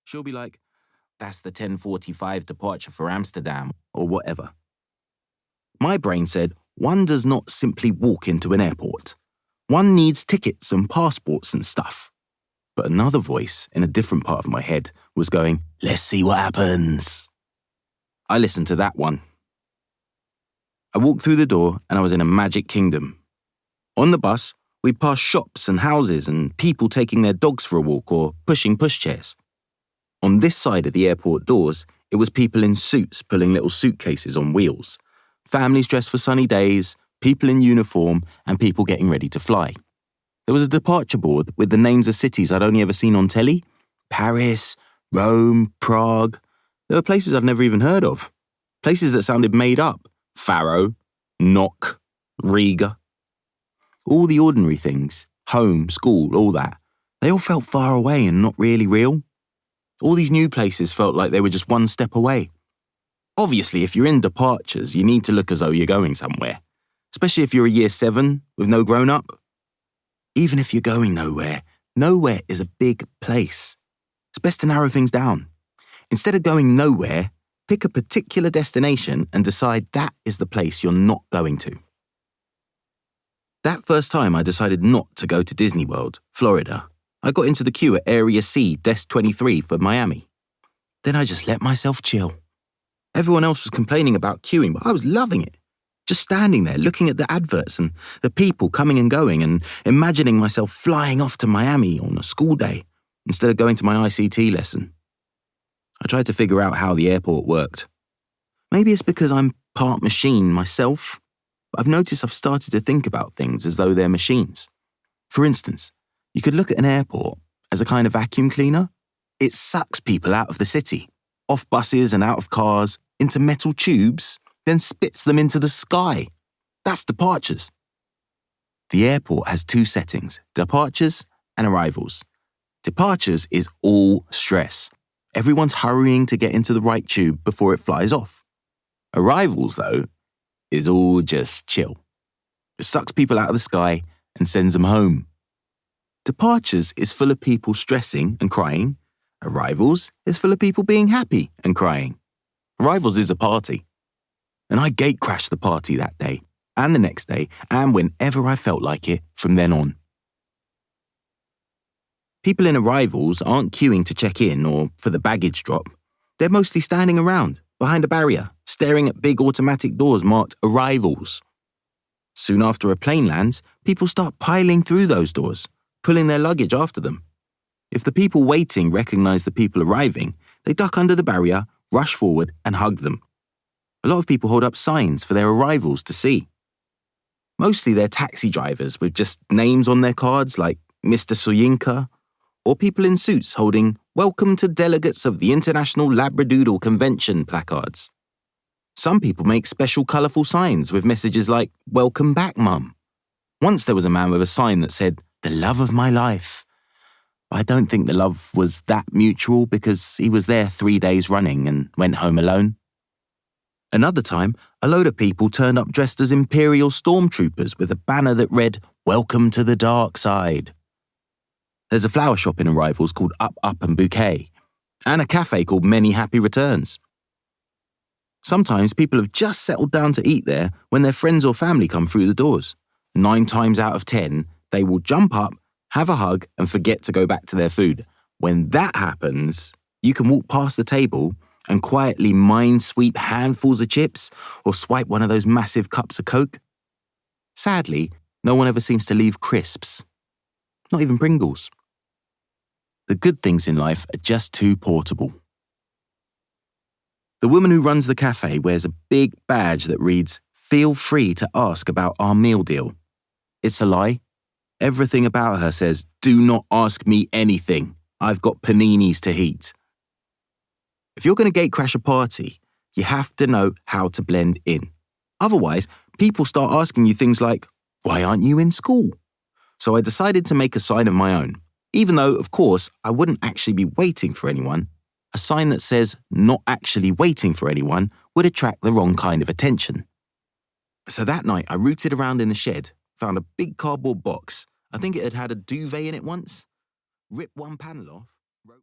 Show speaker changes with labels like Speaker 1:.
Speaker 1: She'll be like, "That's the 10:45 departure for Amsterdam," or whatever. My brain said, one does not simply walk into an airport. One needs tickets and passports and stuff. But another voice in a different part of my head was going, "Let's see what happens." I listened to that one. I walked through the door and I was in a magic kingdom. On the bus, we passed shops and houses and people taking their dogs for a walk or pushing pushchairs. On this side of the airport doors, it was people in suits pulling little suitcases on wheels, families dressed for sunny days, people in uniform, and people getting ready to fly. There was a departure board with the names of cities I'd only ever seen on telly. Paris, Rome, Prague. There were places I'd never even heard of. Places that sounded made up. Faro, Knock, Riga. All the ordinary things, home, school, all that, they all felt far away and not really real. All these new places felt like they were just one step away. Obviously, if you're in departures, you need to look as though you're going somewhere, especially if you're a year 7 with no grown-up. Even if you're going nowhere, nowhere is a big place. It's best to narrow things down. Instead of going nowhere, pick a particular destination and decide that is the place you're not going to. That first time I decided not to go to Disney World, Florida, I got into the queue at Area C, Desk 23 for Miami. Then I just let myself chill. Everyone else was complaining about queuing, but I was loving it. Just standing there looking at the adverts and the people coming and going and imagining myself flying off to Miami on a school day instead of going to my ICT lesson. I tried to figure out how the airport worked. Maybe it's because I'm part machine myself, but I've noticed I've started to think about things as though they're machines. For instance, you could look at an airport as a kind of vacuum cleaner. It sucks people out of the city, off buses and out of cars, into metal tubes, then spits them into the sky. That's departures. The airport has 2 settings, departures and arrivals. Departures is all stress. Everyone's hurrying to get into the right tube before it flies off. Arrivals, though, is all just chill. It sucks people out of the sky and sends them home. Departures is full of people stressing and crying. Arrivals is full of people being happy and crying. Arrivals is a party. And I gate crashed the party that day, and the next day, and whenever I felt like it from then on. People in arrivals aren't queuing to check in or for the baggage drop. They're mostly standing around, behind a barrier, staring at big automatic doors marked arrivals. Soon after a plane lands, people start piling through those doors, pulling their luggage after them. If the people waiting recognize the people arriving, they duck under the barrier, rush forward, and hug them. A lot of people hold up signs for their arrivals to see. Mostly they're taxi drivers with just names on their cards like Mr. Soyinka, or people in suits holding "Welcome to delegates of the International Labradoodle Convention" placards. Some people make special colourful signs with messages like "Welcome back, Mum." Once there was a man with a sign that said, "The love of my life." I don't think the love was that mutual because he was there 3 days running and went home alone. Another time, a load of people turned up dressed as Imperial stormtroopers with a banner that read, "Welcome to the dark side." There's a flower shop in arrivals called Up, Up and Bouquet, and a cafe called Many Happy Returns. Sometimes people have just settled down to eat there when their friends or family come through the doors. 9 times out of 10, they will jump up, have a hug, and forget to go back to their food. When that happens, you can walk past the table and quietly mind-sweep handfuls of chips or swipe one of those massive cups of Coke. Sadly, no one ever seems to leave crisps. Not even Pringles. The good things in life are just too portable. The woman who runs the cafe wears a big badge that reads, "Feel free to ask about our meal deal." It's a lie. Everything about her says, "Do not ask me anything. I've got paninis to heat." If you're going to gate crash a party, you have to know how to blend in. Otherwise, people start asking you things like, "Why aren't you in school?" So I decided to make a sign of my own. Even though, of course, I wouldn't actually be waiting for anyone, a sign that says "not actually waiting for anyone" would attract the wrong kind of attention. So that night, I rooted around in the shed, found a big cardboard box. I think it had had a duvet in it once. Ripped one panel off.